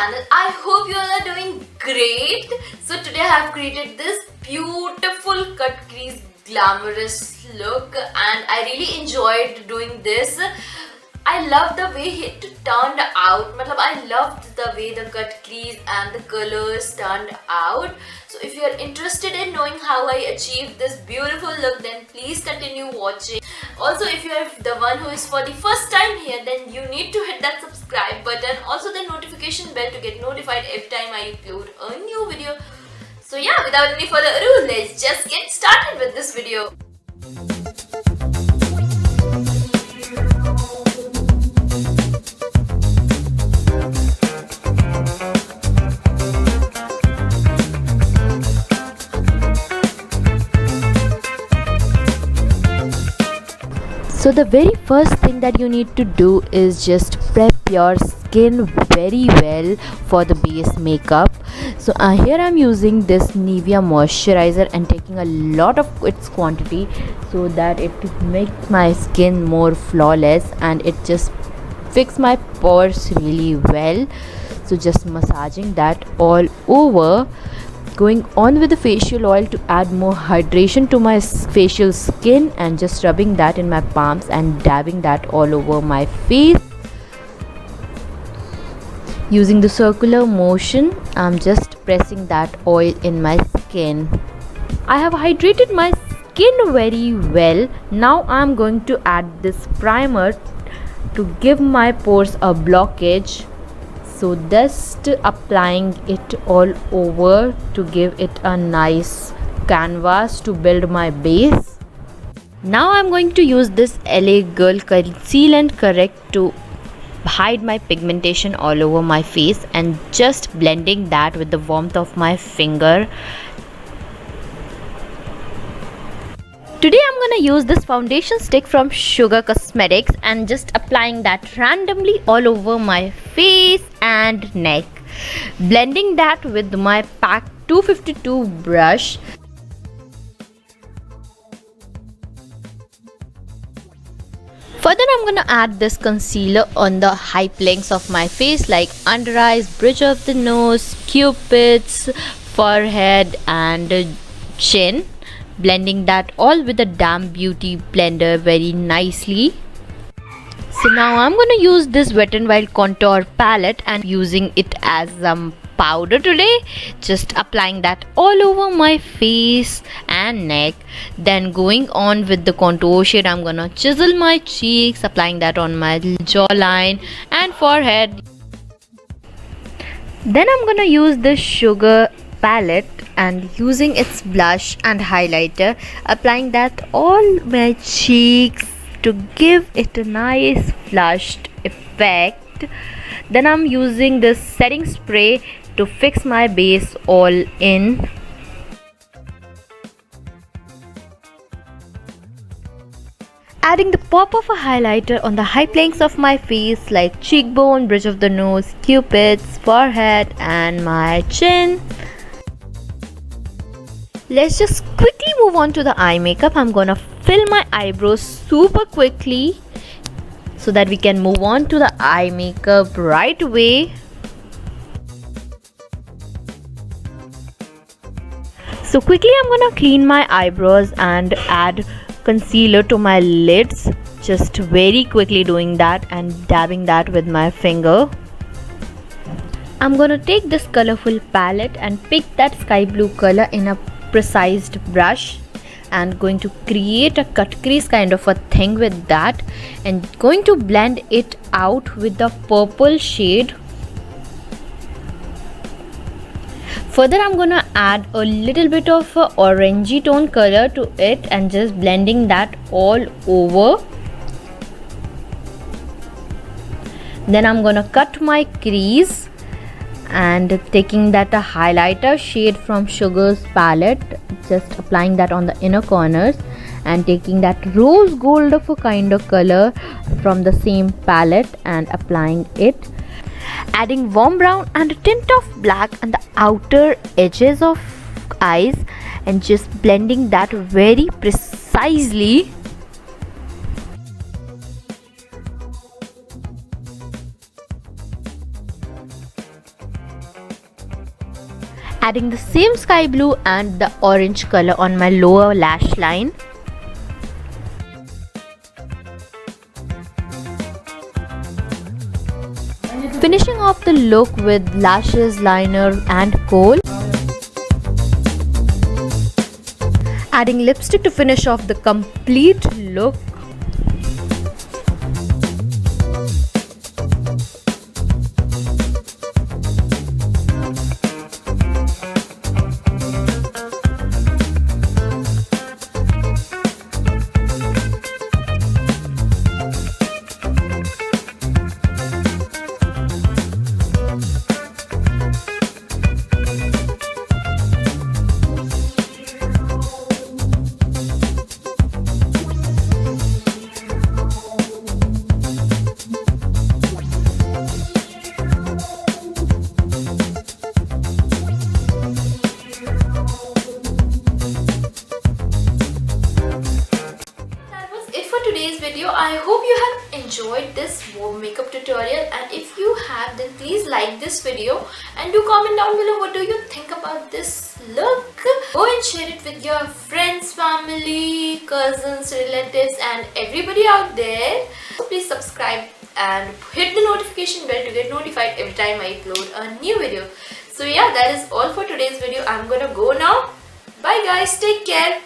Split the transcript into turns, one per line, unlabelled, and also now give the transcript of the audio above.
channel. I hope you all are doing great. So today I have created this beautiful cut crease glamorous look and I really enjoyed doing this. I love the way it turned out. I loved the way the cut crease and the colors turned out. So if you are interested in knowing how I achieved this beautiful look, then please continue watching. Also, if you are the one who is for the first time here, then you need to hit that subscribe button, also the notification bell to get notified every time I upload a new video. So yeah, without any further ado, let's just get started with this video.
So the very first thing that you need to do is just prep your skin very well for the base makeup. So here I'm using this Nivea moisturizer and taking a lot of its quantity so that it makes my skin more flawless and it just fix my pores really well. So just massaging that all over, going on with the facial oil to add more hydration to my facial skin and just rubbing that in my palms and dabbing that all over my face. Using the circular motion, I'm just pressing that oil in my skin. I have hydrated my skin very well. Now I'm going to add this primer to give my pores a blockage. So just applying it all over to give it a nice canvas to build my base. Now I'm going to use this LA Girl Conceal and Correct to hide my pigmentation all over my face and just blending that with the warmth of my finger. Today I'm gonna use this foundation stick from Sugar Cosmetics and just applying that randomly all over my face and neck. Blending that with my PAC 252 brush. Further, I'm gonna add this concealer on the high planks of my face like under eyes, bridge of the nose, cupids, forehead and chin. Blending that all with a damp beauty blender very nicely. So now I'm gonna use this Wet n Wild contour palette and using it as some powder today. Just applying that all over my face and neck. Then going on with the contour shade, I'm gonna chisel my cheeks, applying that on my jawline and forehead. Then I'm gonna use this Sugar palette and using its blush and highlighter, applying that all my cheeks to give it a nice flushed effect. Then I'm using this setting spray to fix my base all in. Adding the pop of a highlighter on the high planks of my face like cheekbone, bridge of the nose, cupids, forehead and my chin. Let's just quickly move on to the eye makeup. I'm gonna fill my eyebrows super quickly so that we can move on to the eye makeup right away. So quickly I'm gonna clean my eyebrows and add concealer to my lids. Just very quickly doing that and dabbing that with my finger. I'm gonna take this colorful palette and pick that sky blue color in a precised brush and going to create a cut crease kind of a thing with that and going to blend it out with the purple shade. Further, I'm gonna add a little bit of a orangey tone color to it and just blending that all over. Then I'm gonna cut my crease and taking that a highlighter shade from Sugar's palette, just applying that on the inner corners and taking that rose gold of a kind of color from the same palette and applying it. Adding warm brown and a tint of black on the outer edges of eyes and just blending that very precisely. Adding the same sky blue and the orange color on my lower lash line. Finishing off the look with lashes, liner and kohl. Adding lipstick to finish off the complete look.
Today's video. I hope you have enjoyed this makeup tutorial, and if you have, then please like this video and do comment down below what do you think about this look. Go and share it with your friends, family, cousins, relatives and everybody out there. Please subscribe and hit the notification bell to get notified every time I upload a new video. So yeah, that is all for today's video. I'm gonna go now. Bye guys, take care.